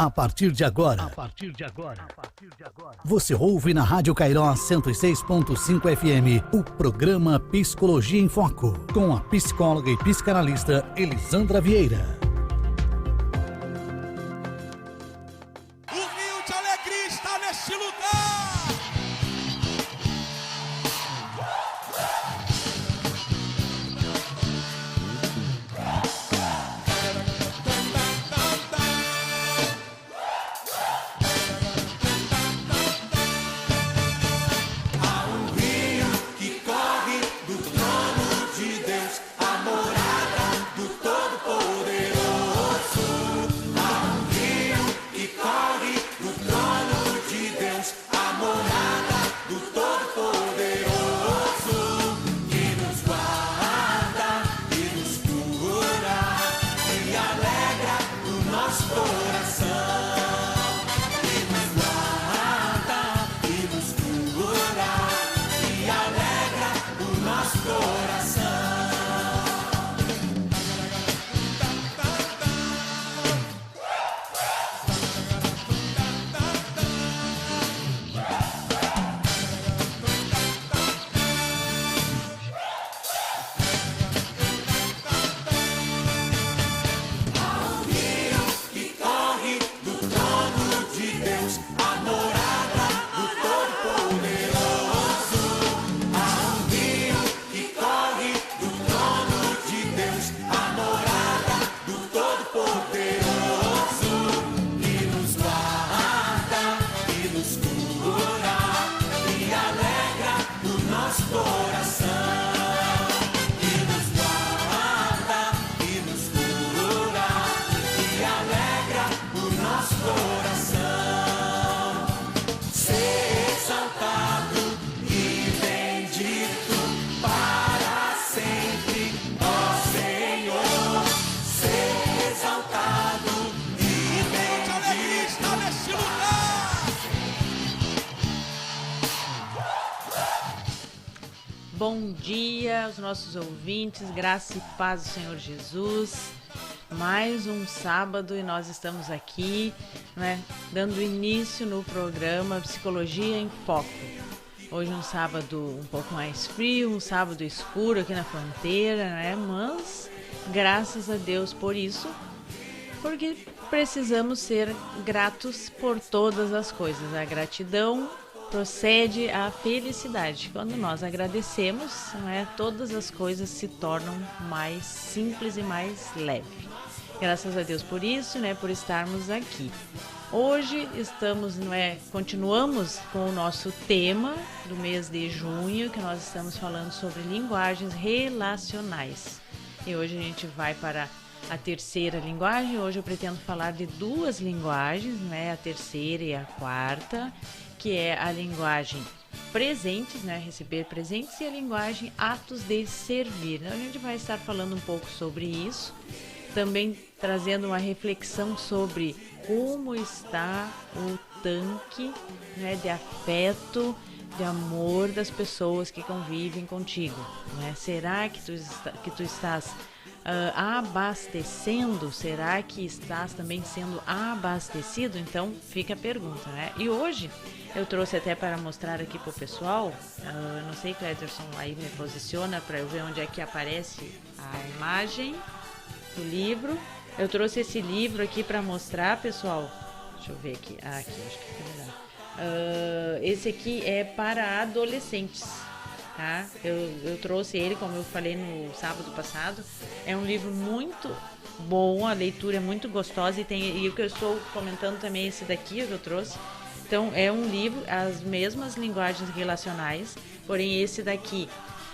A partir de agora, você ouve na Rádio Cairós 106.5 FM o programa Psicologia em Foco, com a psicóloga e psicanalista Elisandra Vieira. O rio de alegria está neste lugar. Bom dia aos nossos ouvintes, graça e paz do Senhor Jesus. Mais um sábado e nós estamos aqui, dando início no programa Psicologia em Foco. Hoje um sábado um pouco mais frio, um sábado escuro aqui na fronteira, mas graças a Deus por isso, porque precisamos ser gratos por todas as coisas. A gratidão procede à felicidade. Quando nós agradecemos, todas as coisas se tornam mais simples e mais leves. Graças a Deus por isso, por estarmos aqui. Hoje continuamos com o nosso tema do mês de junho, que nós estamos falando sobre linguagens relacionais. E hoje a gente vai para a terceira linguagem. Hoje eu pretendo falar de duas linguagens, a terceira e a quarta, que é a linguagem presentes, receber presentes, e a linguagem atos de servir. Então, a gente vai estar falando um pouco sobre isso, também trazendo uma reflexão sobre como está o tanque de afeto, de amor das pessoas que convivem contigo. Será que tu estás abastecendo? Será que estás também sendo abastecido? Então fica a pergunta, E hoje eu trouxe até para mostrar aqui pro pessoal, não sei, Cléderson, aí me posiciona para eu ver onde é que aparece a imagem do livro. Eu trouxe esse livro aqui para mostrar, pessoal. Deixa eu ver aqui. Aqui, acho que fica melhor. Esse aqui é para adolescentes, tá? Eu trouxe ele, como eu falei no sábado passado. É um livro muito bom, a leitura é muito gostosa, e o que eu estou comentando também é esse daqui que eu trouxe. Então é um livro, as mesmas linguagens relacionais, porém esse daqui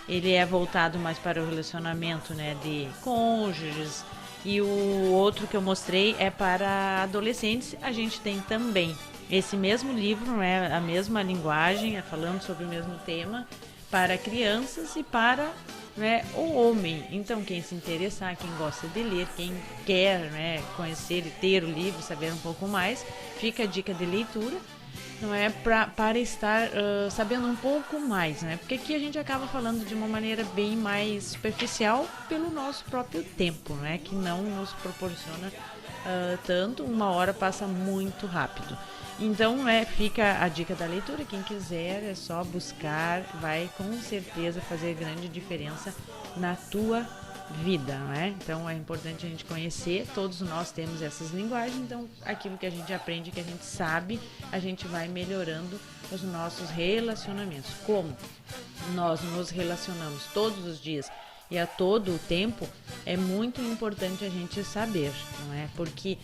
ele é voltado mais para o relacionamento de cônjuges, e o outro que eu mostrei é para adolescentes. A gente tem também esse mesmo livro, a mesma linguagem, falando sobre o mesmo tema, para crianças e para o homem. Então quem se interessar, quem gosta de ler, quem quer conhecer e ter o livro, saber um pouco mais, fica a dica de leitura. não é, para estar sabendo um pouco mais, né? Porque aqui a gente acaba falando de uma maneira bem mais superficial pelo nosso próprio tempo, né? Que não nos proporciona tanto, uma hora passa muito rápido. Então, fica a dica da leitura, quem quiser é só buscar, vai com certeza fazer grande diferença na tua vida, não é? Então é importante a gente conhecer, todos nós temos essas linguagens, então aquilo que a gente aprende, que a gente sabe, a gente vai melhorando os nossos relacionamentos. Como nós nos relacionamos todos os dias e a todo o tempo, é muito importante a gente saber, não é? Porque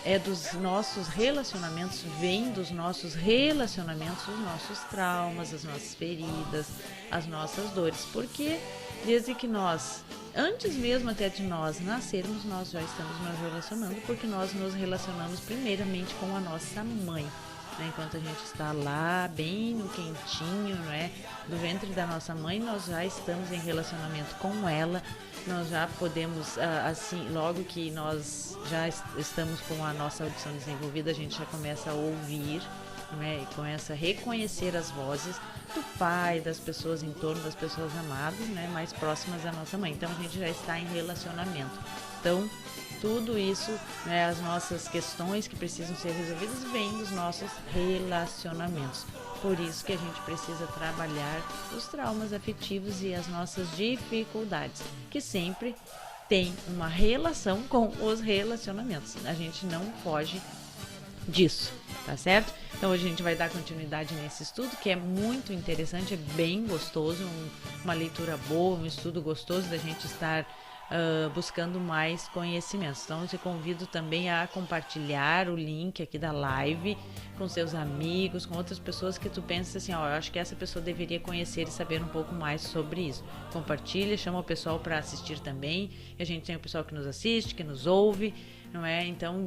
é dos nossos relacionamentos, vem dos nossos relacionamentos, os nossos traumas, as nossas feridas, as nossas dores, porque desde que nós, antes mesmo até de nós nascermos, nós já estamos nos relacionando, porque nós nos relacionamos primeiramente com a nossa mãe, né? Enquanto a gente está lá, bem no quentinho, não é? Do ventre da nossa mãe, nós já estamos em relacionamento com ela, nós já podemos, assim, logo que nós já estamos com a nossa audição desenvolvida, a gente já começa a ouvir, né, e começa a reconhecer as vozes do pai, das pessoas em torno, das pessoas amadas, né, mais próximas da nossa mãe. Então a gente já está em relacionamento. Então tudo isso, né, as nossas questões que precisam ser resolvidas vêm dos nossos relacionamentos. Por isso que a gente precisa trabalhar os traumas afetivos e as nossas dificuldades, que sempre tem uma relação com os relacionamentos. A gente não foge disso, tá certo? Então hoje a gente vai dar continuidade nesse estudo, que é muito interessante, é bem gostoso, uma leitura boa, um estudo gostoso da gente estar buscando mais conhecimentos. Então eu te convido também a compartilhar o link aqui da live com seus amigos, com outras pessoas que tu pensa assim, eu acho que essa pessoa deveria conhecer e saber um pouco mais sobre isso. Compartilha, chama o pessoal para assistir também, e a gente tem o pessoal que nos assiste, que nos ouve, não é? Então,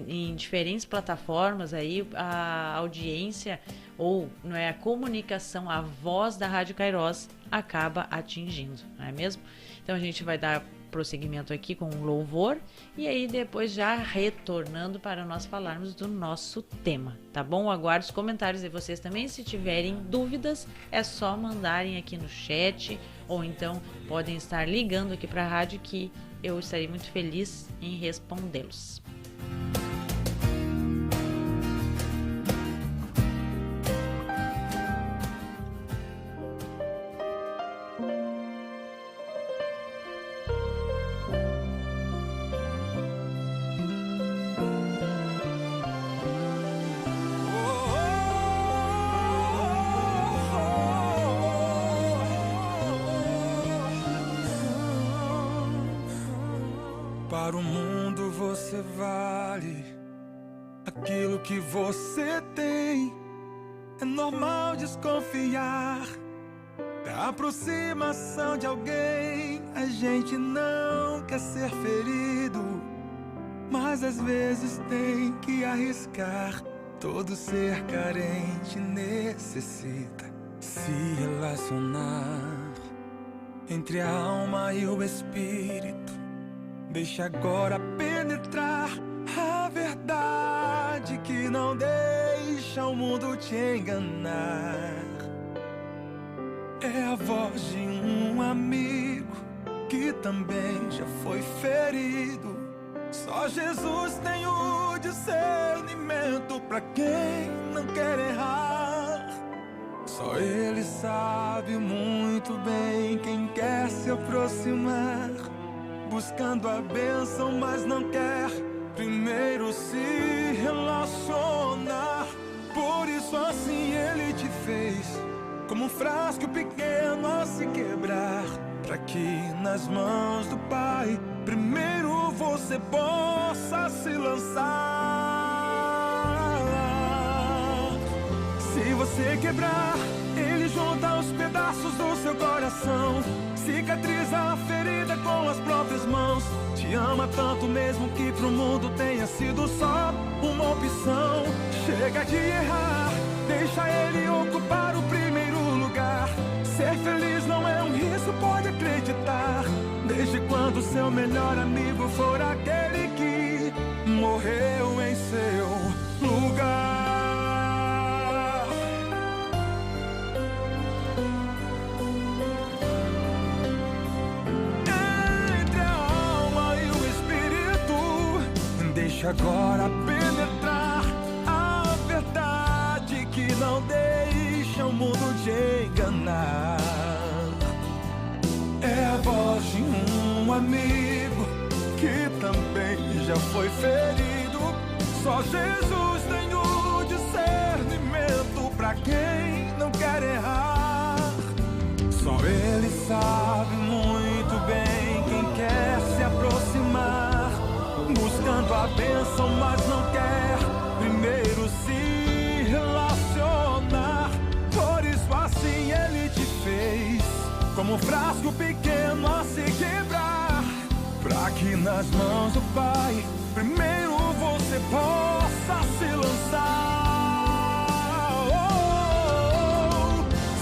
em diferentes plataformas aí, a audiência ou, não é, a comunicação, a voz da Rádio Kairos acaba atingindo, não é mesmo? Então a gente vai dar prosseguimento aqui com um louvor e aí depois já retornando para nós falarmos do nosso tema, tá bom? Aguardo os comentários de vocês também, se tiverem dúvidas é só mandarem aqui no chat ou então podem estar ligando aqui para a rádio que eu estarei muito feliz em respondê-los. Para o mundo você vale aquilo que você tem. É normal desconfiar da aproximação de alguém. A gente não quer ser ferido, mas às vezes tem que arriscar. Todo ser carente necessita se relacionar entre a alma e o espírito. Deixa agora penetrar a verdade que não deixa o mundo te enganar. É a voz de um amigo que também já foi ferido. Só Jesus tem o discernimento pra quem não quer errar. Só Ele sabe muito bem quem quer se aproximar, buscando a bênção, mas não quer primeiro se relacionar. Por isso assim Ele te fez, como um frasco pequeno a se quebrar, para que nas mãos do Pai primeiro você possa se lançar. Se você quebrar, Ele junta os pedaços do seu coração, cicatriza a ferida com as próprias mãos. Te ama tanto mesmo que pro mundo tenha sido só uma opção. Chega de errar, deixa Ele ocupar o primeiro lugar. Ser feliz não é um risco, pode acreditar. Desde quando seu melhor amigo for aquele que morreu em seu lugar. Deixa agora penetrar a verdade que não deixa o mundo te enganar. É a voz de um amigo que também já foi ferido. Só Jesus tem o discernimento pra quem não quer errar. Só Ele sabe muito bem quem quer se aproximar, buscando a bênção, mas não quer primeiro se relacionar. Por isso assim Ele te fez, como um frasco pequeno a se quebrar, pra que nas mãos do Pai primeiro você possa se lançar.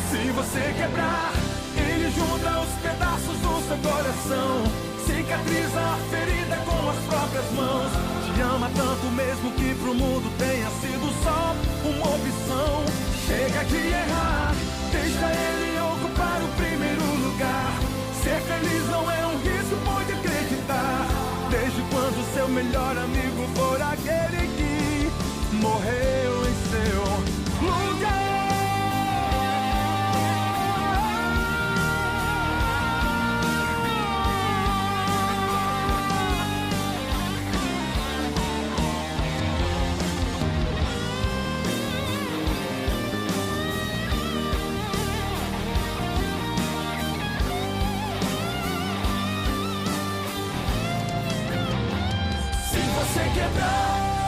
Se você quebrar, Ele junta os pedaços do seu coração, cicatriza a ferida com as próprias mãos. Te ama tanto mesmo que pro mundo tenha sido só uma opção. Chega de errar, deixa Ele ocupar o primeiro lugar. Ser feliz não é um risco, pode acreditar. Desde quando seu melhor amigo for aquele que morreu em seu lugar.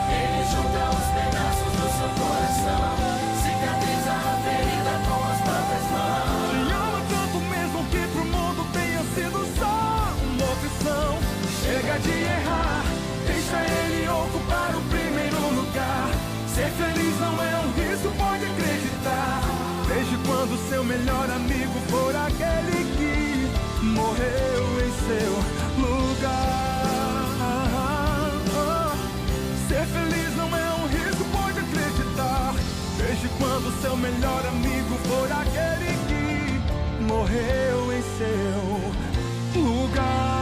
Ele junta os pedaços do seu coração, cicatriza a ferida com as próprias mãos. Te ama tanto mesmo que pro mundo tenha sido só uma opção. Chega de errar, deixa Ele ocupar o primeiro lugar. Ser feliz não é um risco, pode acreditar. Desde quando seu melhor amigo for aquele que morreu em seu lugar. Ser feliz não é um risco, pode acreditar. Desde quando seu melhor amigo for aquele que morreu em seu lugar.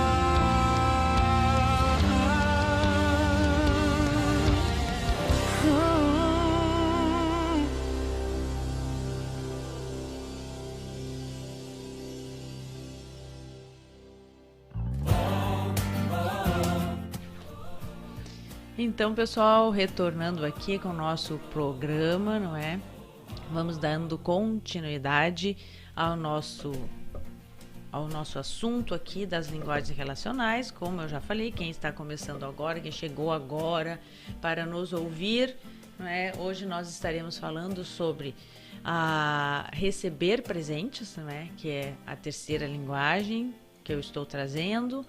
Então, pessoal, retornando aqui com o nosso programa, não é? Vamos dando continuidade ao nosso assunto aqui das linguagens relacionais. Como eu já falei, quem está começando agora, quem chegou agora para nos ouvir, não é? Hoje nós estaremos falando sobre receber presentes, não é? Que é a terceira linguagem que eu estou trazendo.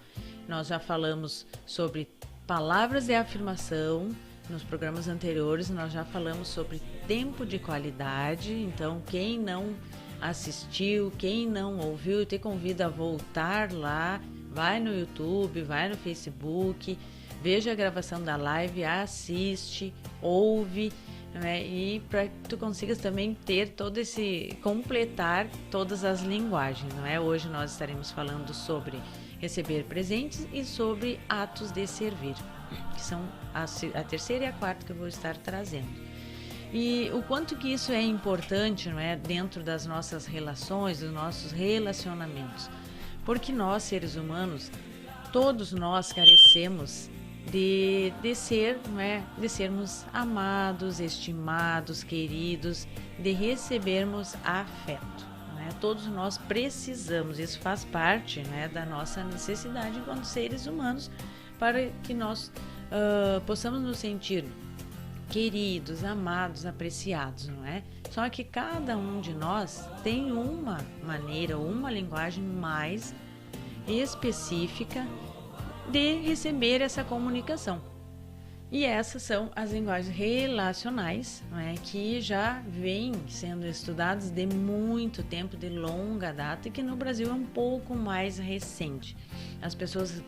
Nós já falamos sobre palavras de afirmação. Nos programas anteriores nós já falamos sobre tempo de qualidade. Então, quem não assistiu, quem não ouviu, eu te convido a voltar lá, vai no YouTube, vai no Facebook, veja a gravação da live, assiste, ouve, né? E para que tu consigas também ter completar todas as linguagens, não é? Hoje nós estaremos falando sobre receber presentes e sobre atos de servir, que são a terceira e a quarta que eu vou estar trazendo. E o quanto que isso é importante, não é, dentro das nossas relações, dos nossos relacionamentos. Porque nós, seres humanos, todos nós carecemos de ser, não é, de sermos amados, estimados, queridos, de recebermos afeto. Todos nós precisamos, isso faz parte, né, da nossa necessidade enquanto seres humanos, para que nós possamos nos sentir queridos, amados, apreciados, não é? Só que cada um de nós tem uma maneira, uma linguagem mais específica de receber essa comunicação. E essas são as linguagens relacionais, não é? Que já vêm sendo estudadas de muito tempo, de longa data, e que no Brasil é um pouco mais recente. As pessoas,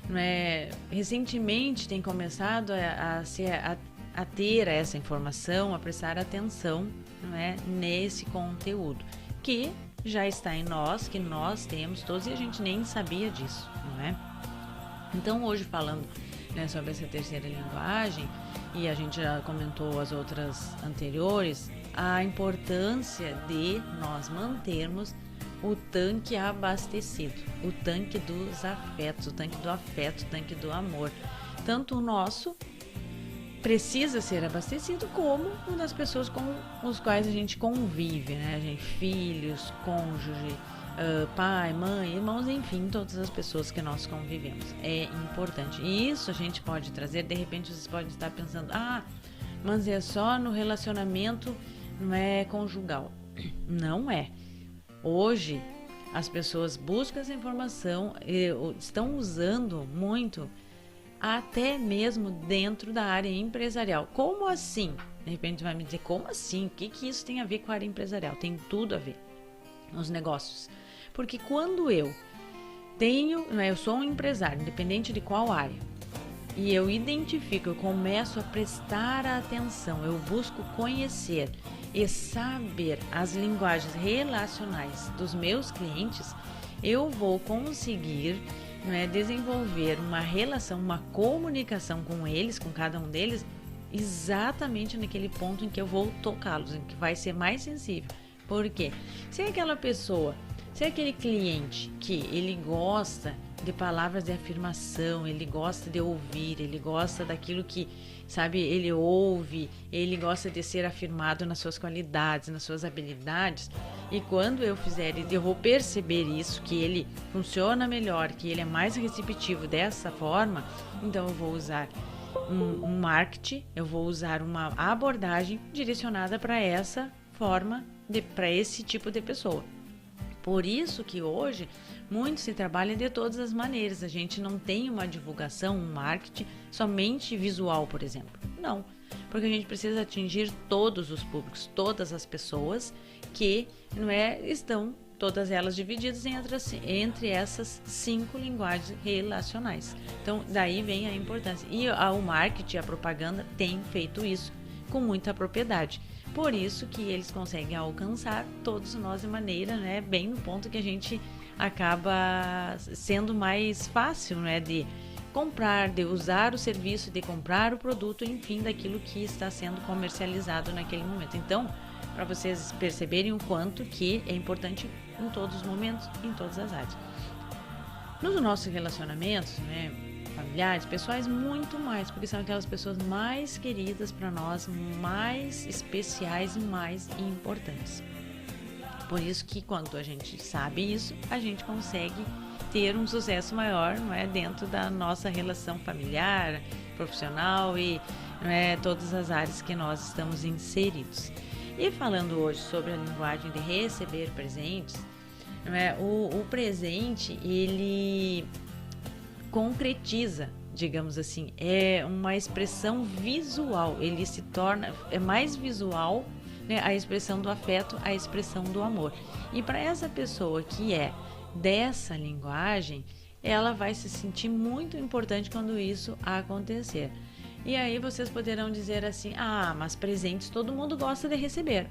não é, recentemente têm começado a ter essa informação, a prestar atenção, não é, nesse conteúdo, que já está em nós, que nós temos todos, e a gente nem sabia disso, não é? Então, hoje, falando né, sobre essa terceira linguagem, e a gente já comentou as outras anteriores, a importância de nós mantermos o tanque abastecido, o tanque dos afetos, o tanque do afeto, o tanque do amor. Tanto o nosso precisa ser abastecido, como o das pessoas com os quais a gente convive, né? A gente, filhos, cônjuge, pai, mãe, irmãos, enfim, todas as pessoas que nós convivemos. É importante. E isso a gente pode trazer, de repente vocês podem estar pensando, mas é só no relacionamento, não é conjugal. Não é. Hoje, as pessoas buscam essa informação, estão usando muito, até mesmo dentro da área empresarial. Como assim? De repente vai me dizer, como assim? O que isso tem a ver com a área empresarial? Tem tudo a ver nos negócios. Porque quando eu sou um empresário, independente de qual área, e eu identifico, eu começo a prestar atenção, eu busco conhecer e saber as linguagens relacionais dos meus clientes, eu vou conseguir desenvolver uma relação, uma comunicação com eles, com cada um deles, exatamente naquele ponto em que eu vou tocá-los, em que vai ser mais sensível. Por quê? Se aquele cliente que ele gosta de palavras de afirmação, ele gosta de ouvir, ele gosta daquilo que, ele ouve, ele gosta de ser afirmado nas suas qualidades, nas suas habilidades, e quando eu fizer isso, eu vou perceber isso, que ele funciona melhor, que ele é mais receptivo dessa forma, então eu vou usar um marketing, eu vou usar uma abordagem direcionada para essa forma, para esse tipo de pessoa. Por isso que hoje muito se trabalha de todas as maneiras. A gente não tem uma divulgação, um marketing somente visual, por exemplo. Não, porque a gente precisa atingir todos os públicos, todas as pessoas que estão todas elas divididas entre essas 5 linguagens relacionais. Então, daí vem a importância. E o marketing, a propaganda tem feito isso com muita propriedade. Por isso que eles conseguem alcançar todos nós de maneira, bem no ponto que a gente acaba sendo mais fácil, de comprar, de usar o serviço, de comprar o produto, enfim, daquilo que está sendo comercializado naquele momento. Então, para vocês perceberem o quanto que é importante em todos os momentos, em todas as áreas. Nos nossos relacionamentos, familiares, pessoais, muito mais, porque são aquelas pessoas mais queridas para nós, mais especiais e mais importantes. Por isso que quando a gente sabe isso, a gente consegue ter um sucesso maior, dentro da nossa relação familiar, profissional e todas as áreas que nós estamos inseridos. E falando hoje sobre a linguagem de receber presentes, o presente, ele concretiza, digamos assim, é uma expressão visual, ele se torna, mais visual, a expressão do afeto, a expressão do amor. E para essa pessoa que é dessa linguagem, ela vai se sentir muito importante quando isso acontecer. E aí vocês poderão dizer assim, mas presentes todo mundo gosta de receber.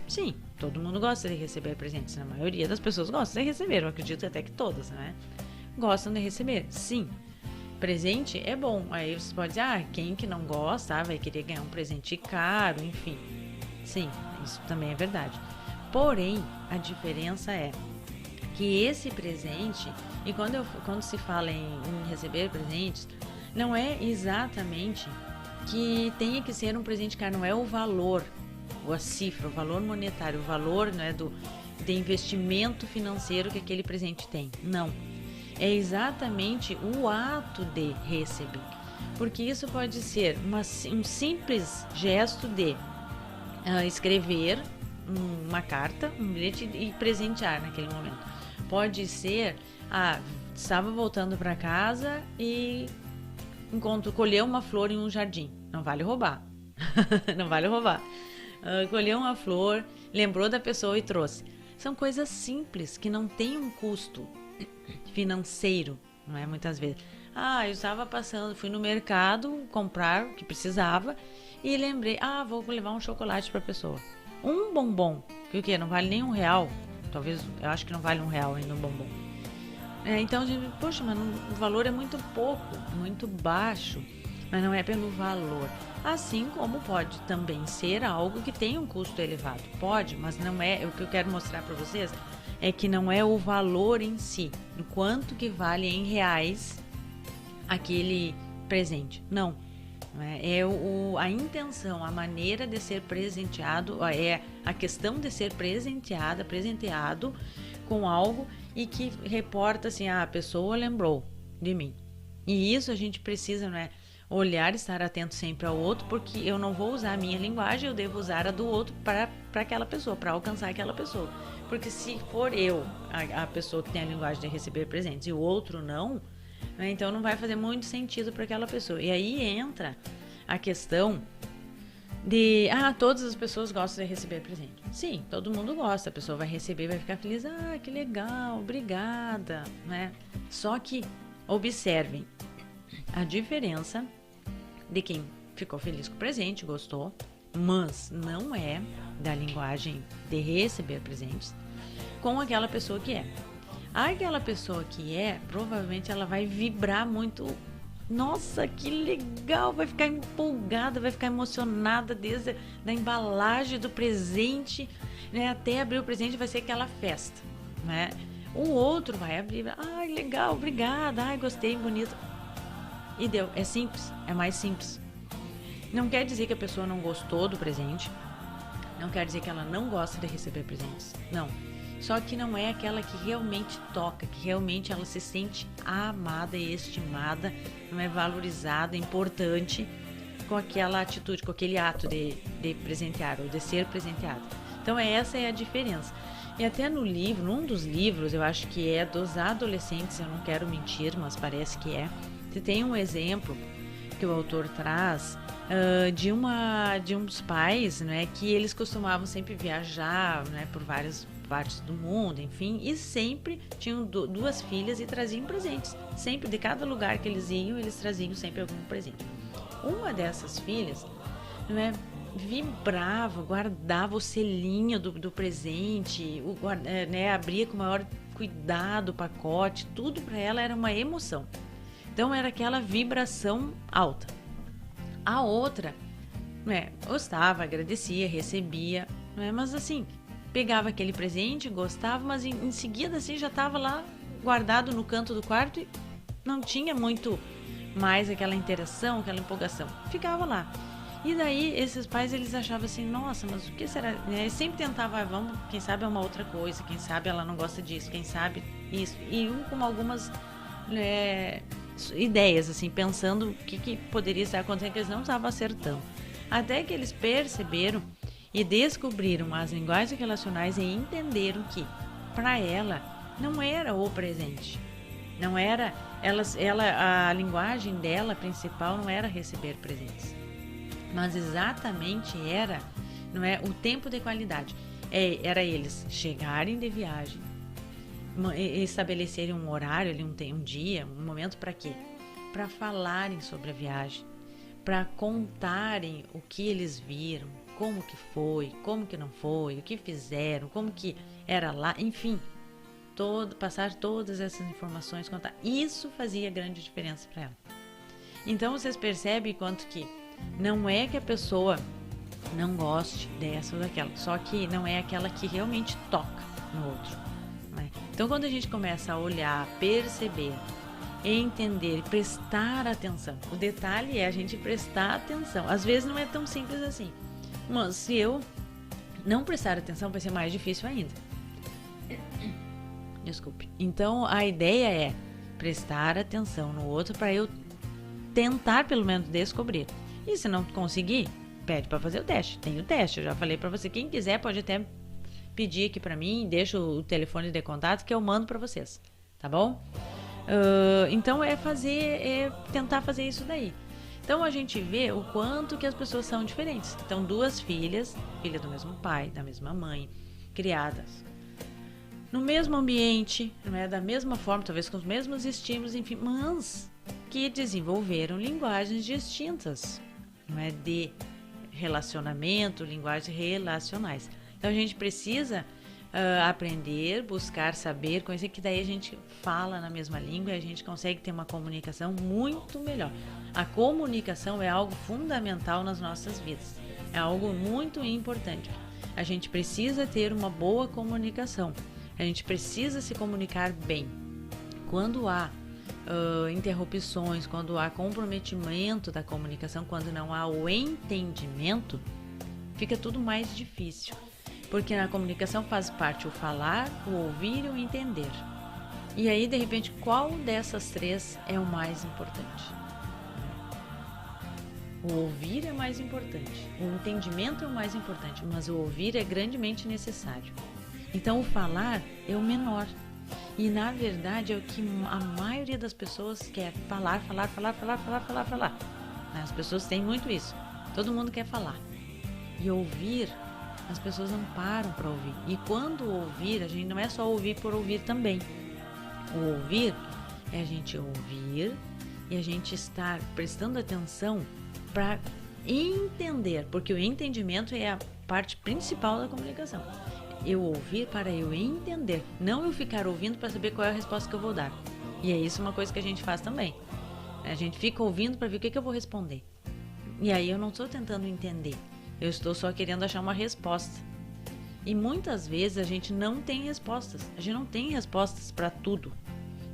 Sim, todo mundo gosta de receber presentes, a maioria das pessoas gosta de receber, eu acredito até que todas, gostam de receber, sim. Presente é bom, aí você pode dizer, quem que não gosta, vai querer ganhar um presente caro, enfim. Sim, isso também é verdade. Porém, a diferença é que esse presente, e quando se fala em receber presentes, não é exatamente que tenha que ser um presente caro, não é o valor, ou a cifra, o valor monetário, o valor de investimento financeiro que aquele presente tem, não. É exatamente o ato de receber, porque isso pode ser um simples gesto de escrever uma carta, um bilhete e presentear naquele momento. Pode ser, estava voltando para casa e colheu uma flor em um jardim, não vale roubar, não vale roubar. Colheu uma flor, lembrou da pessoa e trouxe. São coisas simples que não têm um custo financeiro, não é? Muitas vezes. Eu estava passando, fui no mercado comprar o que precisava e lembrei, vou levar um chocolate para a pessoa. Um bombom, que o quê? Não vale nem R$1. Talvez, eu acho que não vale R$1 ainda um bombom. Então a gente, poxa, mas o valor é muito pouco, muito baixo, mas não é pelo valor. Assim como pode também ser algo que tem um custo elevado. Pode, mas não é. O que eu quero mostrar para vocês é que não é o valor em si, o quanto que vale em reais aquele presente. Não. É a intenção, a maneira de ser presenteado, é a questão de ser presenteado com algo e que reporta assim, a pessoa lembrou de mim. E isso a gente precisa, não é? Olhar e estar atento sempre ao outro, porque eu não vou usar a minha linguagem, eu devo usar a do outro para aquela pessoa, para alcançar aquela pessoa. Porque se for eu, a pessoa que tem a linguagem de receber presentes, e o outro não, né, então não vai fazer muito sentido para aquela pessoa. E aí entra a questão de, todas as pessoas gostam de receber presente. Sim, todo mundo gosta, a pessoa vai receber, vai ficar feliz, que legal, obrigada, né? Só que observem a diferença de quem ficou feliz com o presente, gostou, mas não é da linguagem de receber presentes, com aquela pessoa que é. Aquela pessoa que é, provavelmente ela vai vibrar muito. Nossa, que legal! Vai ficar empolgada, vai ficar emocionada desde a embalagem do presente, né? Até abrir o presente vai ser aquela festa, né? O outro vai abrir, legal, obrigada, gostei, bonito. E deu, é simples, é mais simples. Não quer dizer que a pessoa não gostou do presente, não quer dizer que ela não gosta de receber presentes, não. Só que não é aquela que realmente toca, que realmente ela se sente amada e estimada, não é valorizada, importante com aquela atitude, com aquele ato de presentear ou de ser presenteado. Então essa é a diferença. E até no livro, num dos livros, eu acho que é dos adolescentes, eu não quero mentir, mas parece que é. Você tem um exemplo que o autor traz de uns pais, né, que eles costumavam sempre viajar, né, por várias partes do mundo, enfim, e sempre tinham duas filhas e traziam presentes. Sempre, de cada lugar que eles iam, eles traziam sempre algum presente. Uma dessas filhas, né, vibrava, guardava o selinho do presente, né, abria com o maior cuidado o pacote, tudo para ela era uma emoção. Então era aquela vibração alta. A outra, né, gostava, agradecia, recebia, né, mas assim, pegava aquele presente, gostava, mas em seguida assim já estava lá guardado no canto do quarto e não tinha muito mais aquela interação, aquela empolgação. Ficava lá. E daí esses pais, eles achavam assim, nossa, mas o que será? Eles sempre tentavam, vamos, quem sabe é uma outra coisa, quem sabe ela não gosta disso, quem sabe isso. E com algumas ideias, assim, pensando o que poderia estar acontecendo, que eles não estavam acertando. Até que eles perceberam e descobriram as linguagens relacionais e entenderam que, para ela, não era o presente. Não era, a linguagem dela principal não era receber presentes. Mas exatamente era, não é, o tempo de qualidade. Era eles chegarem de viagem, estabelecerem um horário, um dia, um momento para quê? Para falarem sobre a viagem, para contarem o que eles viram, como que foi, como que não foi, o que fizeram, como que era lá, enfim, passar todas essas informações, contar. Isso fazia grande diferença para ela. Então vocês percebem quanto que não é que a pessoa não goste dessa ou daquela, só que não é aquela que realmente toca no outro, né? Então quando a gente começa a olhar, perceber, entender, prestar atenção, o detalhe é a gente prestar atenção. Às vezes não é tão simples assim, mas se eu não prestar atenção vai ser mais difícil ainda. Desculpe. Então a ideia é prestar atenção no outro para eu tentar pelo menos descobrir. E se não conseguir, pede para fazer o teste. Tem o teste, eu já falei para você. Quem quiser pode até pedir aqui para mim, deixa o telefone de contato que eu mando para vocês, tá bom? Então tentar fazer isso daí. Então a gente vê o quanto que as pessoas são diferentes. Então duas filhas, filha do mesmo pai, da mesma mãe, criadas no mesmo ambiente, não é, da mesma forma, talvez com os mesmos estímulos, enfim, mas que desenvolveram linguagens distintas, não é, de relacionamento, linguagens relacionais. Então a gente precisa aprender, buscar saber, conhecer, que daí a gente fala na mesma língua e a gente consegue ter uma comunicação muito melhor. A comunicação é algo fundamental nas nossas vidas, é algo muito importante. A gente precisa ter uma boa comunicação, a gente precisa se comunicar bem. Quando há interrupções, quando há comprometimento da comunicação, quando não há o entendimento, fica tudo mais difícil. Porque na comunicação faz parte o falar, o ouvir e o entender. E aí, de repente, qual dessas três é o mais importante? O ouvir é mais importante, o entendimento é o mais importante, mas o ouvir é grandemente necessário. Então, o falar é o menor. E, na verdade, é o que a maioria das pessoas quer. Falar. As pessoas têm muito isso. Todo mundo quer falar. E ouvir, as pessoas não param para ouvir. E quando ouvir, a gente não é só ouvir por ouvir também. O ouvir é a gente ouvir e a gente estar prestando atenção para entender, porque o entendimento é a parte principal da comunicação. Eu ouvir para eu entender, não eu ficar ouvindo para saber qual é a resposta que eu vou dar. E é isso uma coisa que a gente faz também. A gente fica ouvindo para ver o que eu vou responder. E aí eu não estou tentando entender, eu estou só querendo achar uma resposta. E muitas vezes a gente não tem respostas, a gente não tem respostas para tudo.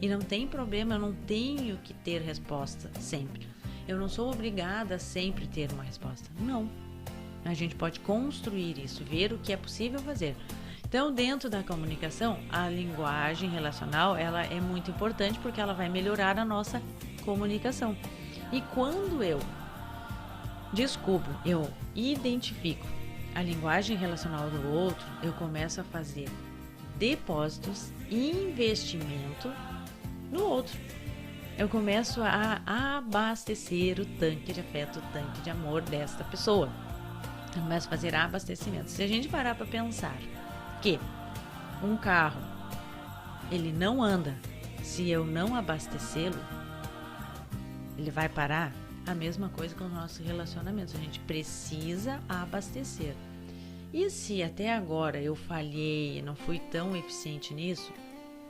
E não tem problema, eu não tenho que ter resposta sempre. Eu não sou obrigada a sempre ter uma resposta. Não. A gente pode construir isso, ver o que é possível fazer. Então, dentro da comunicação, a linguagem relacional, ela é muito importante porque ela vai melhorar a nossa comunicação. E quando eu descubro, eu identifico a linguagem relacional do outro, eu começo a fazer depósitos e investimento no outro. Eu começo a abastecer o tanque de afeto, o tanque de amor desta pessoa. Eu começo a fazer abastecimento. Se a gente parar para pensar que um carro, ele não anda se eu não abastecê-lo, ele vai parar. A mesma coisa com os nossos relacionamentos. A gente precisa abastecer. E se até agora eu falhei, não fui tão eficiente nisso,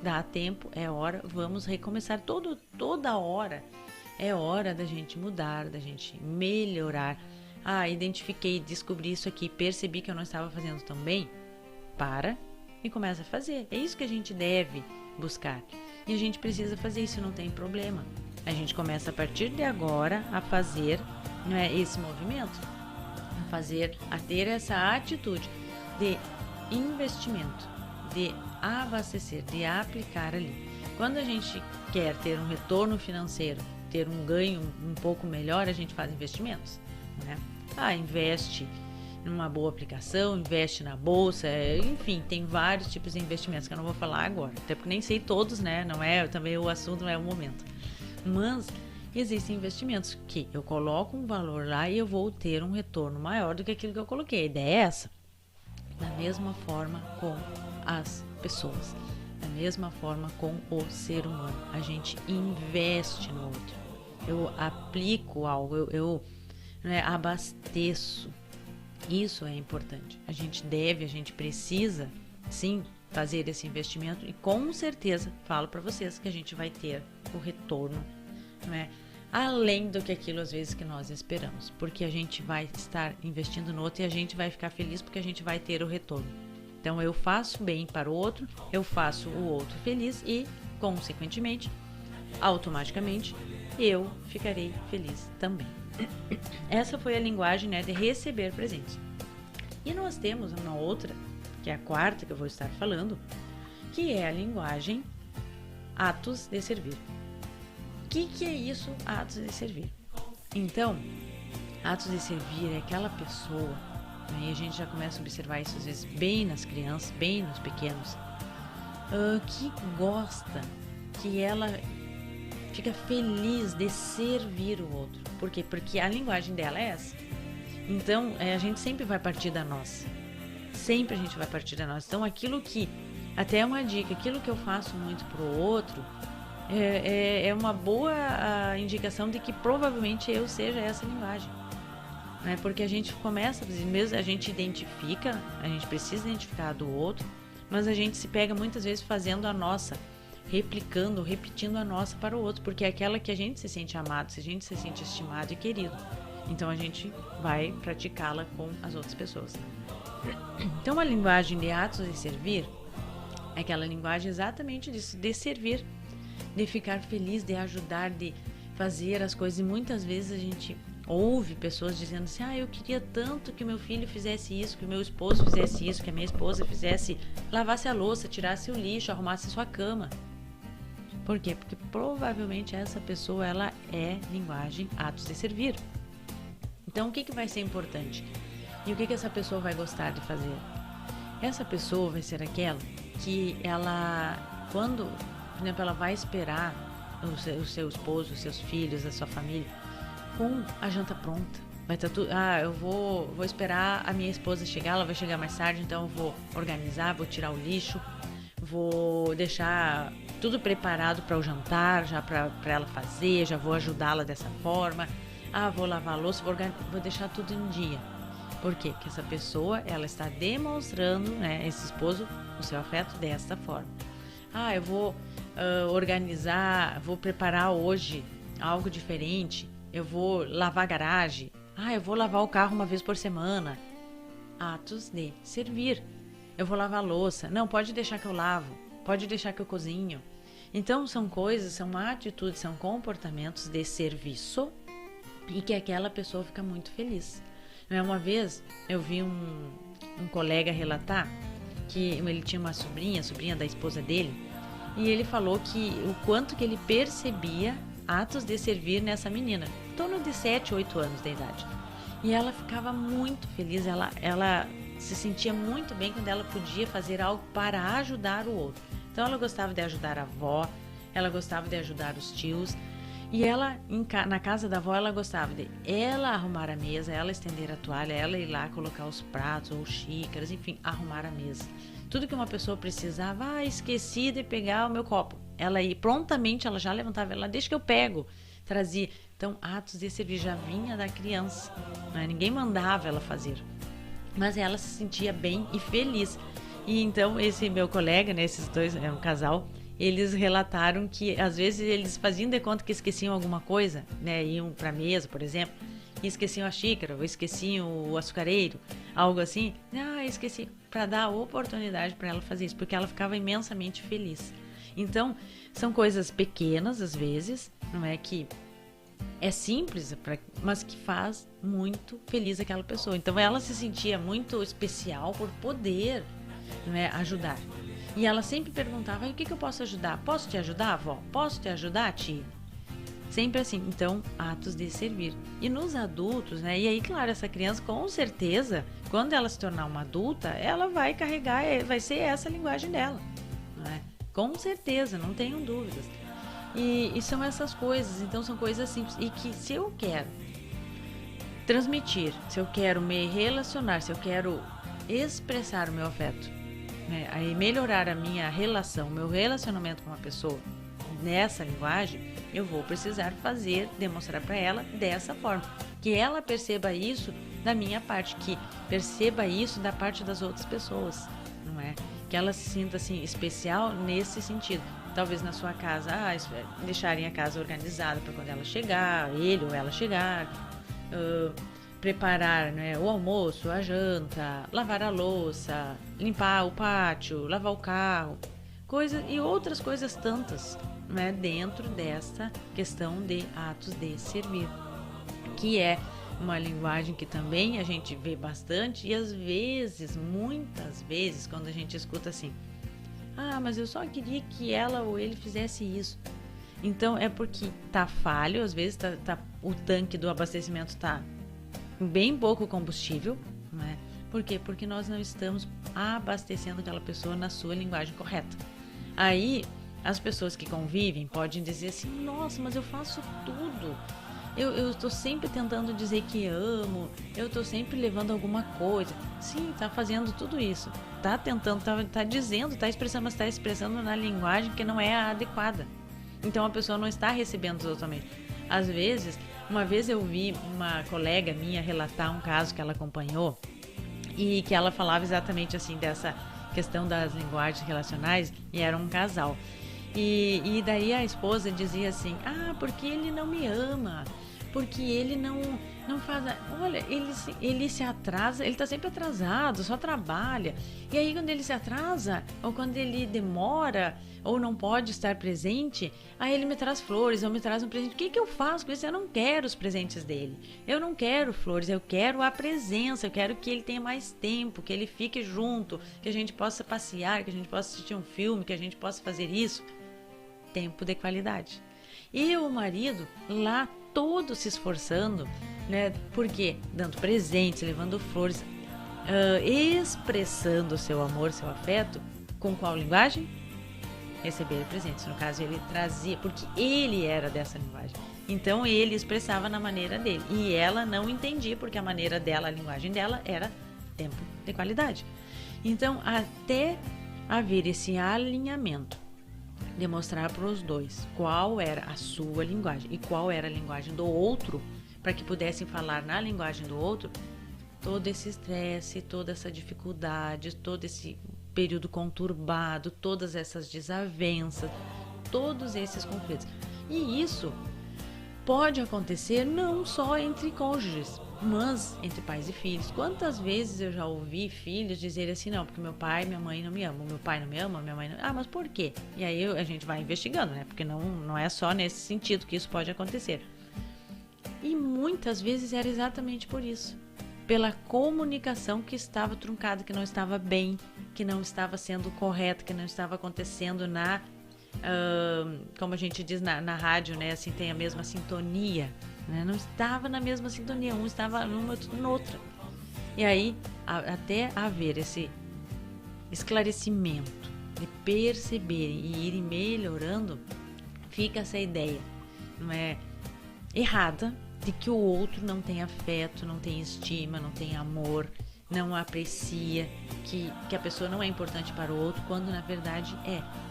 dá tempo, é hora, vamos recomeçar. Toda hora é hora da gente mudar, da gente melhorar. Identifiquei, descobri isso aqui, percebi que eu não estava fazendo tão bem. Para e começa a fazer. É isso que a gente deve buscar. E a gente precisa fazer isso, não tem problema. A gente começa a partir de agora a fazer, esse movimento, a ter essa atitude de investimento, de abastecer, de aplicar ali. Quando a gente quer ter um retorno financeiro, ter um ganho um pouco melhor, a gente faz investimentos, né? Investe numa boa aplicação, investe na bolsa, enfim, tem vários tipos de investimentos que eu não vou falar agora, até porque nem sei todos, né? Não é, também o assunto não é o momento. Mas existem investimentos que eu coloco um valor lá e eu vou ter um retorno maior do que aquilo que eu coloquei. A ideia é essa. Da mesma forma com as pessoas, da mesma forma com o ser humano. A gente investe no outro. Eu aplico algo, eu abasteço. Isso é importante. A gente precisa, sim, fazer esse investimento e com certeza, falo para vocês que a gente vai ter o retorno, além do que aquilo às vezes que nós esperamos, porque a gente vai estar investindo no outro e a gente vai ficar feliz porque a gente vai ter o retorno. Então eu faço bem para o outro, eu faço o outro feliz e, consequentemente, automaticamente, eu ficarei feliz também. Essa foi a linguagem, de receber presentes. E nós temos uma outra, que é a quarta que eu vou estar falando, que é a linguagem atos de servir. O que é isso, atos de servir? Então, atos de servir é aquela pessoa, e a gente já começa a observar isso às vezes bem nas crianças, bem nos pequenos, que gosta, que ela fica feliz de servir o outro. Por quê? Porque a linguagem dela é essa. Então, a gente sempre vai partir da nossa. Sempre a gente vai partir da nossa. Então, aquilo que, até uma dica, aquilo que eu faço muito pro outro, é uma boa indicação de que provavelmente eu seja essa linguagem. Porque a gente começa, mesmo a gente identifica, a gente precisa identificar do outro, mas a gente se pega muitas vezes fazendo a nossa, replicando, repetindo a nossa para o outro, porque é aquela que a gente se sente amado, se a gente se sente estimado e querido. Então a gente vai praticá-la com as outras pessoas. Então a linguagem de atos de servir é aquela linguagem exatamente disso, de servir, de ficar feliz, de ajudar, de fazer as coisas. E muitas vezes a gente ouve pessoas dizendo assim, eu queria tanto que meu filho fizesse isso, que o meu esposo fizesse isso, que a minha esposa fizesse, lavasse a louça, tirasse o lixo, arrumasse a sua cama. Por quê? Porque provavelmente essa pessoa, ela é linguagem atos de servir. Então o que vai ser importante? E o que essa pessoa vai gostar de fazer? Essa pessoa vai ser aquela que ela, quando, por exemplo, ela vai esperar o seu esposo, os seus filhos, a sua família, com a janta pronta. Vai estar tudo, eu vou esperar a minha esposa chegar, ela vai chegar mais tarde, então eu vou organizar, vou tirar o lixo, vou deixar tudo preparado para o jantar, já para ela fazer, já vou ajudá-la dessa forma. Vou lavar a louça, vou deixar tudo em dia. Por quê? Porque essa pessoa, ela está demonstrando, né, esse esposo, o seu afeto desta forma. Eu vou organizar, vou preparar hoje algo diferente, eu vou lavar a garagem, eu vou lavar o carro uma vez por semana. Atos de servir. Eu vou lavar a louça. Não, pode deixar que eu lavo, pode deixar que eu cozinho. Então são coisas, são atitudes, são comportamentos de serviço e que aquela pessoa fica muito feliz. Uma vez eu vi um colega relatar que ele tinha uma sobrinha da esposa dele, e ele falou que o quanto que ele percebia atos de servir nessa menina, em torno de 7, 8 anos de idade. E ela ficava muito feliz, ela se sentia muito bem quando ela podia fazer algo para ajudar o outro. Então ela gostava de ajudar a avó, ela gostava de ajudar os tios, e ela, na casa da avó, ela gostava de ela arrumar a mesa, ela estender a toalha, ela ir lá colocar os pratos ou xícaras, enfim, arrumar a mesa. Tudo que uma pessoa precisava, esqueci de pegar o meu copo. Ela ia, prontamente, ela já levantava, ela deixa que eu pego, trazia. Então, atos de servir já vinha da criança, né? Ninguém mandava ela fazer, mas ela se sentia bem e feliz. E então, esse meu colega, né, esses dois, é um casal, eles relataram que às vezes eles faziam de conta que esqueciam alguma coisa, né? Iam para a mesa, por exemplo, e esqueciam a xícara, ou esqueciam o açucareiro, algo assim. Esqueci, para dar a oportunidade para ela fazer isso, porque ela ficava imensamente feliz. Então, são coisas pequenas às vezes, não é, que é simples, mas que faz muito feliz aquela pessoa. Então, ela se sentia muito especial por poder, não é, ajudar. E ela sempre perguntava, o que eu posso ajudar? Posso te ajudar, avó? Posso te ajudar, tia? Sempre assim. Então, atos de servir. E nos adultos, né? E aí, claro, essa criança, com certeza, quando ela se tornar uma adulta, ela vai carregar, vai ser essa a linguagem dela, né? Com certeza, não tenham dúvidas. E são essas coisas. Então, são coisas simples. E que se eu quero transmitir, se eu quero me relacionar, se eu quero expressar o meu afeto, aí melhorar a minha relação, o meu relacionamento com uma pessoa nessa linguagem, eu vou precisar demonstrar para ela dessa forma, que ela perceba isso da minha parte, que perceba isso da parte das outras pessoas, não é? Que ela se sinta assim especial nesse sentido. Talvez na sua casa, deixarem a casa organizada para quando ela chegar, ele ou ela chegar, preparar, né, o almoço, a janta, lavar a louça, limpar o pátio, lavar o carro, e outras coisas tantas, né, dentro dessa questão de atos de servir, que é uma linguagem que também a gente vê bastante. E às vezes, muitas vezes, quando a gente escuta assim, mas eu só queria que ela ou ele fizesse isso. Então é porque tá falho, às vezes o tanque do abastecimento tá bem pouco combustível, né? Por quê? Porque nós não estamos abastecendo aquela pessoa na sua linguagem correta. Aí, as pessoas que convivem podem dizer assim, nossa, mas eu faço tudo. Eu estou sempre tentando dizer que amo, eu estou sempre levando alguma coisa. Sim, está fazendo tudo isso. Está tentando, está dizendo, está expressando, mas está expressando na linguagem que não é a adequada. Então, a pessoa não está recebendo totalmente. Às vezes, uma vez eu vi uma colega minha relatar um caso que ela acompanhou e que ela falava exatamente assim dessa questão das linguagens relacionais e era um casal. E daí a esposa dizia assim, porque ele não me ama, porque ele não faz... Olha, ele se atrasa, ele tá sempre atrasado, só trabalha. E aí quando ele se atrasa, ou quando ele demora, ou não pode estar presente, aí ele me traz flores, ou me traz um presente. O que eu faço com isso? Eu não quero os presentes dele. Eu não quero flores, eu quero a presença, eu quero que ele tenha mais tempo, que ele fique junto, que a gente possa passear, que a gente possa assistir um filme, que a gente possa fazer isso. Tempo de qualidade. E o marido lá todo se esforçando, né? Porque dando presentes, levando flores, expressando seu amor, seu afeto, com qual linguagem? Receber presentes. No caso, ele trazia, porque ele era dessa linguagem. Então, ele expressava na maneira dele. E ela não entendia, porque a maneira dela, a linguagem dela, era tempo de qualidade. Então, até haver esse alinhamento, demonstrar para os dois qual era a sua linguagem e qual era a linguagem do outro, para que pudessem falar na linguagem do outro, todo esse estresse, toda essa dificuldade, todo esse período conturbado, todas essas desavenças, todos esses conflitos. E isso pode acontecer não só entre cônjuges, mas entre pais e filhos. Quantas vezes eu já ouvi filhos dizerem assim, não, porque meu pai e minha mãe não me amam, meu pai não me ama, minha mãe não... mas por quê? E aí a gente vai investigando, né? Porque não é só nesse sentido que isso pode acontecer. E muitas vezes era exatamente por isso. Pela comunicação que estava truncada, que não estava bem, que não estava sendo correta, que não estava acontecendo como a gente diz na rádio, né? Assim, tem a mesma sintonia, né? Não estava na mesma sintonia, um estava numa, outro noutra. E aí, até haver esse esclarecimento, de perceberem e irem melhorando, fica essa ideia, não é, errada, de que o outro não tem afeto, não tem estima, não tem amor, não aprecia, que a pessoa não é importante para o outro, quando na verdade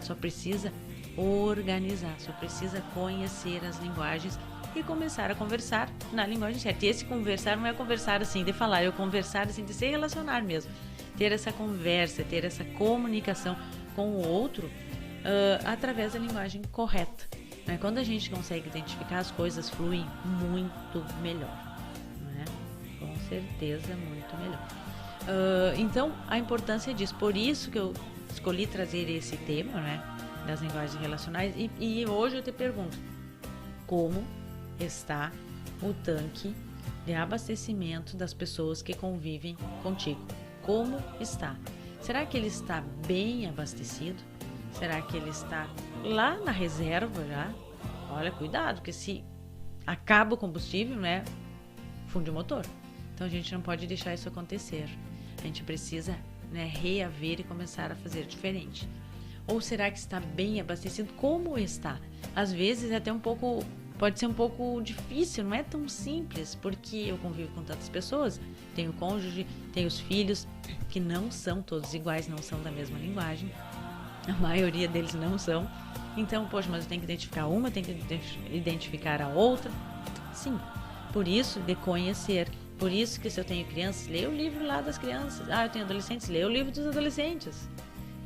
só precisa organizar, só precisa conhecer as linguagens e começar a conversar na linguagem certa. E esse conversar não é conversar assim de falar, é conversar assim de se relacionar mesmo, ter essa conversa, ter essa comunicação com o outro através da linguagem correta. Quando a gente consegue identificar, as coisas fluem muito melhor, né? Com certeza muito melhor. Então a importância disso, por isso que eu escolhi trazer esse tema, né, das linguagens relacionais, e hoje eu te pergunto, como está o tanque de abastecimento das pessoas que convivem contigo? Como está? Será que ele está bem abastecido? Será que ele está lá na reserva já? Olha, cuidado, porque se acaba o combustível, né, funde o motor. Então a gente não pode deixar isso acontecer. A gente precisa, né, reaver e começar a fazer diferente. Ou será que está bem abastecido? Como está? Às vezes é até pode ser um pouco difícil, não é tão simples, porque eu convivo com tantas pessoas, tenho cônjuge, tenho os filhos, que não são todos iguais, não são da mesma linguagem. A maioria deles não são. Então, poxa, mas eu tenho que identificar uma, tenho que identificar a outra. Sim, por isso de conhecer. Por isso que se eu tenho crianças, leia o livro lá das crianças. Eu tenho adolescentes, leia o livro dos adolescentes.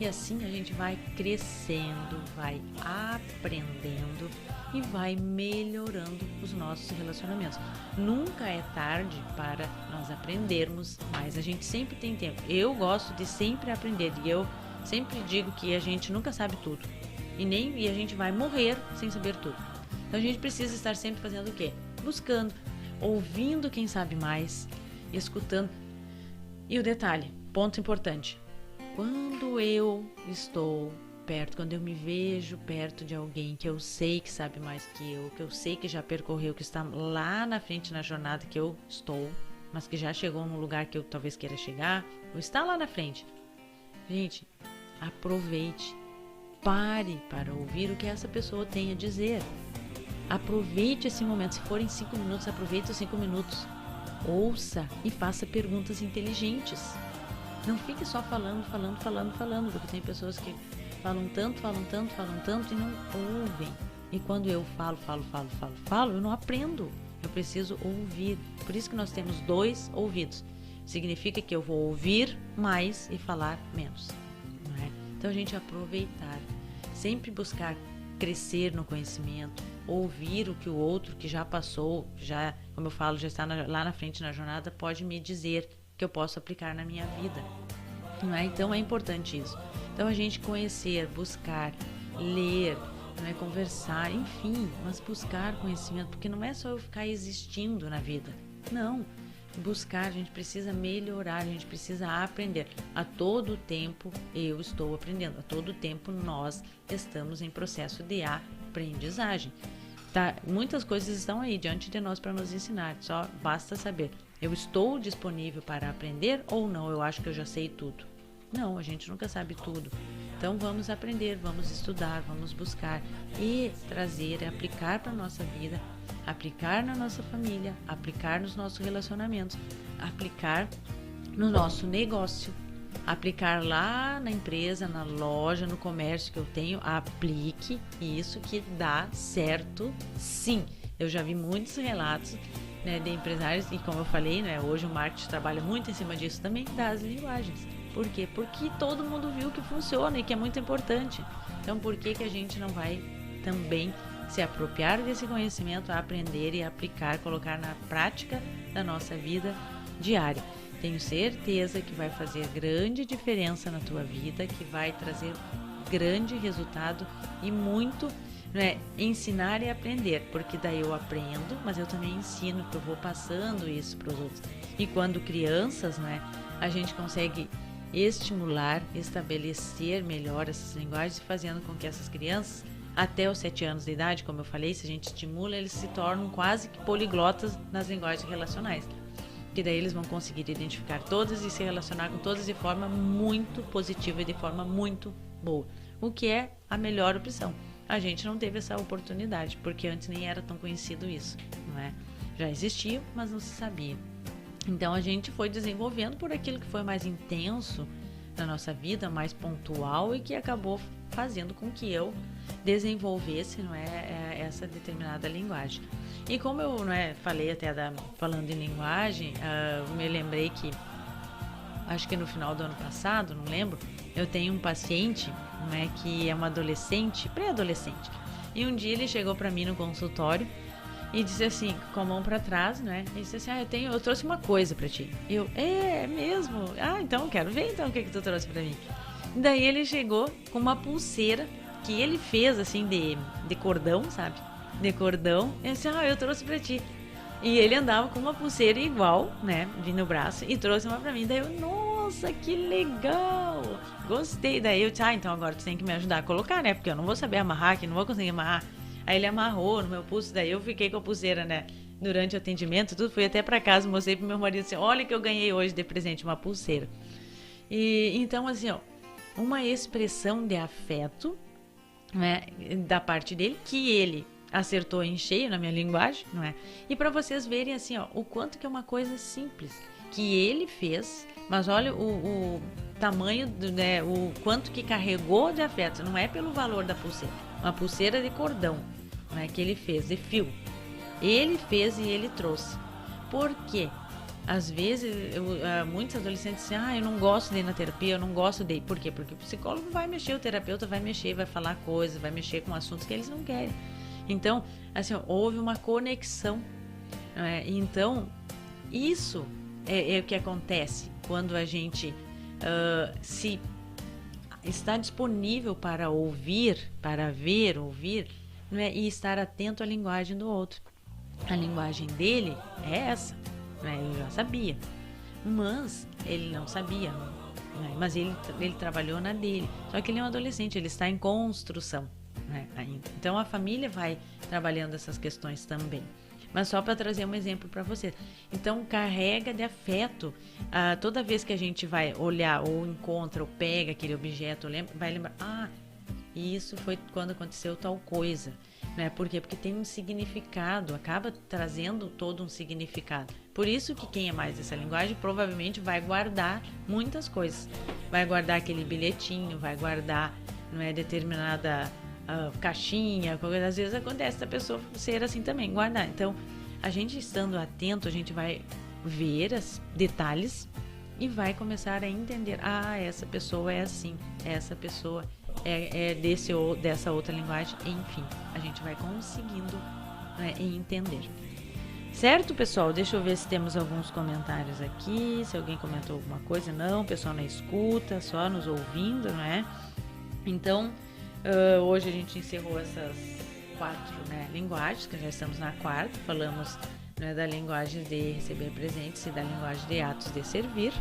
E assim a gente vai crescendo, vai aprendendo e vai melhorando os nossos relacionamentos. Nunca é tarde para nós aprendermos, mas a gente sempre tem tempo. Eu gosto de sempre aprender e eu sempre digo que a gente nunca sabe tudo e a gente vai morrer sem saber tudo. Então a gente precisa estar sempre fazendo o quê? Buscando, ouvindo quem sabe mais, escutando. E o detalhe, ponto importante, quando eu estou perto, quando eu me vejo perto de alguém que eu sei que sabe mais que eu sei que já percorreu, que está lá na frente na jornada que eu estou, mas que já chegou no lugar que eu talvez queira chegar, ou está lá na frente, gente, aproveite, pare para ouvir o que essa pessoa tem a dizer. Aproveite esse momento. Se forem 5 minutos, aproveite os 5 minutos. Ouça e faça perguntas inteligentes. Não fique só falando, porque tem pessoas que falam tanto e não ouvem. E quando eu falo, eu não aprendo. Eu preciso ouvir. Por isso que nós temos 2 ouvidos. Significa que eu vou ouvir mais e falar menos. Então a gente aproveitar, sempre buscar crescer no conhecimento, ouvir o que o outro que já passou, já, como eu falo, já está lá na frente na jornada, pode me dizer que eu posso aplicar na minha vida. Não é? Então é importante isso. Então a gente conhecer, buscar, ler, não é? Conversar, enfim, mas buscar conhecimento, porque não é só eu ficar existindo na vida. Não, buscar, a gente precisa melhorar, a gente precisa aprender. A todo tempo eu estou aprendendo, a todo tempo nós estamos em processo de aprendizagem. Tá? Muitas coisas estão aí diante de nós para nos ensinar, só basta saber, eu estou disponível para aprender ou não, eu acho que eu já sei tudo. Não, a gente nunca sabe tudo. Então vamos aprender, vamos estudar, vamos buscar e trazer, aplicar para a nossa vida, aplicar na nossa família, aplicar nos nossos relacionamentos, aplicar no nosso negócio, aplicar lá na empresa, na loja, no comércio que eu tenho, aplique isso que dá certo sim. Eu já vi muitos relatos, né, de empresários e como eu falei, né, hoje o marketing trabalha muito em cima disso também, das linguagens. Por quê? Porque todo mundo viu que funciona e que é muito importante. Então, por que a gente não vai também se apropriar desse conhecimento, aprender e aplicar, colocar na prática da nossa vida diária? Tenho certeza que vai fazer grande diferença na tua vida, que vai trazer grande resultado e muito, né, ensinar e aprender, porque daí eu aprendo, mas eu também ensino, que eu vou passando isso para os outros. E quando crianças, né, a gente consegue estimular, estabelecer melhor essas linguagens, fazendo com que essas crianças, até os 7 anos de idade, como eu falei, se a gente estimula, eles se tornam quase que poliglotas nas linguagens relacionais. Que daí eles vão conseguir identificar todas e se relacionar com todas de forma muito positiva e de forma muito boa. O que é a melhor opção. A gente não teve essa oportunidade, porque antes nem era tão conhecido isso, não é? Já existia, mas não se sabia. Então a gente foi desenvolvendo por aquilo que foi mais intenso na nossa vida, mais pontual e que acabou fazendo com que eu desenvolvesse, não é, essa determinada linguagem. E como eu, não é, falei até falando em linguagem, me lembrei que acho que no final do ano passado, não lembro, eu tenho um paciente, não é, que é uma adolescente, pré-adolescente, e um dia ele chegou para mim no consultório e disse assim, com a mão para trás, né? E disse assim, eu trouxe uma coisa para ti. Eu, é mesmo? Ah, então quero ver então o que tu trouxe para mim. E daí ele chegou com uma pulseira que ele fez assim de cordão, sabe? De cordão. E disse, eu trouxe para ti. E ele andava com uma pulseira igual, né? Vi no braço e trouxe uma para mim. Daí eu, nossa, que legal! Gostei. Daí eu disse, então agora tu tem que me ajudar a colocar, né? Porque eu não vou saber amarrar aqui, não vou conseguir amarrar. Aí ele amarrou no meu pulso, daí eu fiquei com a pulseira, né? Durante o atendimento, tudo. Fui até pra casa, mostrei pro meu marido assim, olha que eu ganhei hoje de presente uma pulseira. E então, assim, uma expressão de afeto, né, da parte dele, que ele acertou em cheio na minha linguagem, não é? E para vocês verem, assim, o quanto que é uma coisa simples, que ele fez, mas olha o tamanho, né, o quanto que carregou de afeto, não é pelo valor da pulseira. Uma pulseira de cordão, né, que ele fez, de fio. Ele fez e ele trouxe. Por quê? Às vezes, muitos adolescentes dizem, eu não gosto de ir na terapia, eu não gosto de ir. Por quê? Porque o psicólogo vai mexer, o terapeuta vai mexer, vai falar coisas, vai mexer com assuntos que eles não querem. Então, assim, houve uma conexão. Né? Então, isso é o que acontece quando a gente se está disponível para ouvir, para ver, ouvir, né? E estar atento à linguagem do outro. A linguagem dele é essa, né? Ele já sabia, mas ele não sabia, né? Mas ele trabalhou na dele. Só que ele é um adolescente, ele está em construção, né? Ainda. Então a família vai trabalhando essas questões também. Mas só para trazer um exemplo para vocês. Então, carrega de afeto. Toda vez que a gente vai olhar ou encontra ou pega aquele objeto, vai lembrar, isso foi quando aconteceu tal coisa. Né? Por quê? Porque tem um significado, acaba trazendo todo um significado. Por isso que quem é mais dessa linguagem provavelmente vai guardar muitas coisas. Vai guardar aquele bilhetinho, vai guardar, não é, determinada caixinha, às vezes acontece da pessoa ser assim também, guardar. Então, a gente estando atento, a gente vai ver os detalhes, e vai começar a entender, essa pessoa é assim, essa pessoa é desse ou dessa outra linguagem, enfim, a gente vai conseguindo, né, entender. Certo, pessoal? Deixa eu ver se temos alguns comentários aqui, se alguém comentou alguma coisa. Não, o pessoal não escuta, só nos ouvindo, né? Então, hoje a gente encerrou essas 4, né, linguagens, que já estamos na 4ª. Falamos, né, da linguagem de receber presentes e da linguagem de atos de servir.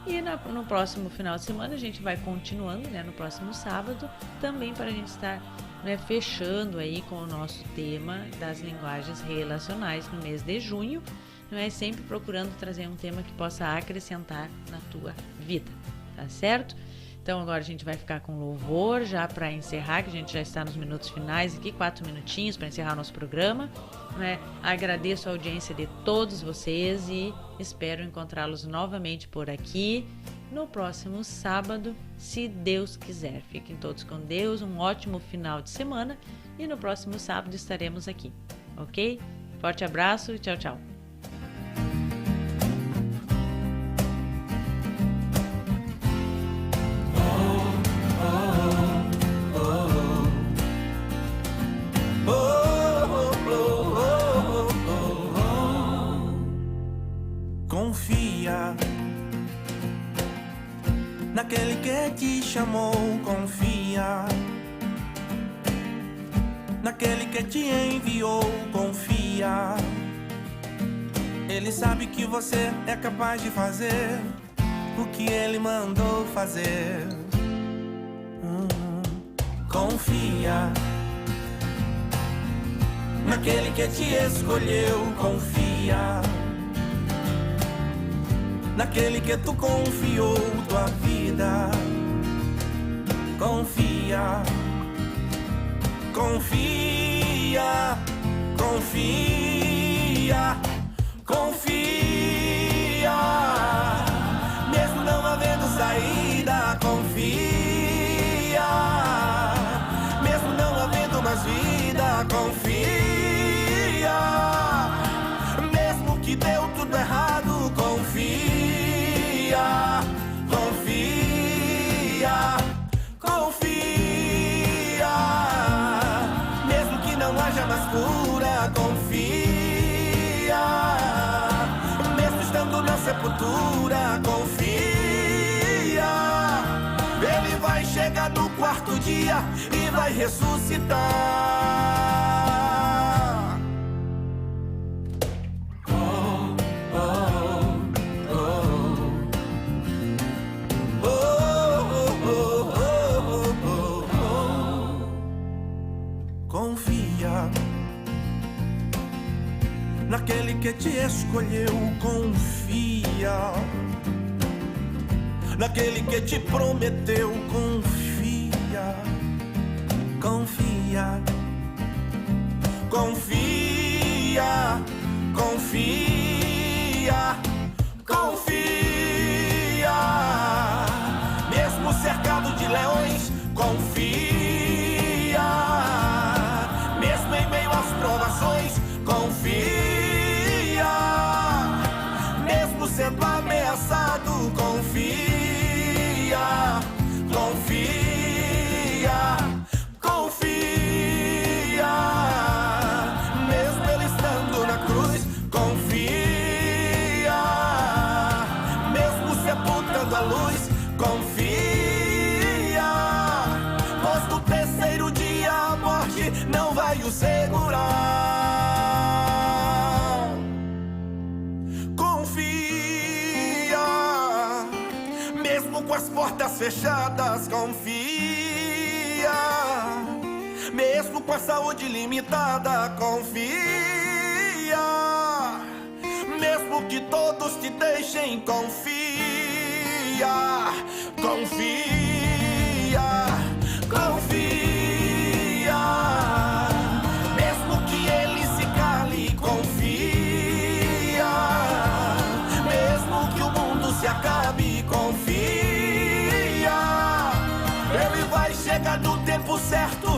E no próximo final de semana a gente vai continuando, né, no próximo sábado, também para a gente estar, né, fechando aí com o nosso tema das linguagens relacionais no mês de junho, né, sempre procurando trazer um tema que possa acrescentar na tua vida, tá certo? Então agora a gente vai ficar com louvor já para encerrar, que a gente já está nos minutos finais aqui, 4 minutinhos para encerrar o nosso programa, né? Agradeço a audiência de todos vocês e espero encontrá-los novamente por aqui no próximo sábado, se Deus quiser. Fiquem todos com Deus, um ótimo final de semana e no próximo sábado estaremos aqui, ok? Forte abraço e tchau, tchau. Confia naquele que te chamou, confia naquele que te enviou, confia. Ele sabe que você é capaz de fazer o que ele mandou fazer. Confia naquele que te escolheu, confia naquele que tu confiou tua vida. Confia, confia, confia, confia. Mesmo não havendo saída, confia. Mesmo não havendo mais vida, confia. Mesmo que deu tudo errado, confia, confia, confia. Mesmo que não haja mais cura, confia. Mesmo estando na sepultura, confia. Ele vai chegar no 4º dia e vai ressuscitar. Confia naquele que te escolheu, confia naquele que te prometeu, confia, confia, confia, confia, confia. Mesmo cercado de leões, confia. Mesmo em meio às provações, confia. Mesmo sendo ameaçado, confia, confia, confia. Mesmo ele estando na cruz, confia. Mesmo sepultando a luz, confia. Pois no 3º dia a morte não vai o segurar. Confia, mesmo com as portas fechadas, confia. Mesmo com a saúde limitada, confia. Mesmo que todos te deixem, confia, confia, confia. Mesmo que ele se cale, confia. Mesmo que o mundo se acabe, confia. Ele vai chegar no tempo certo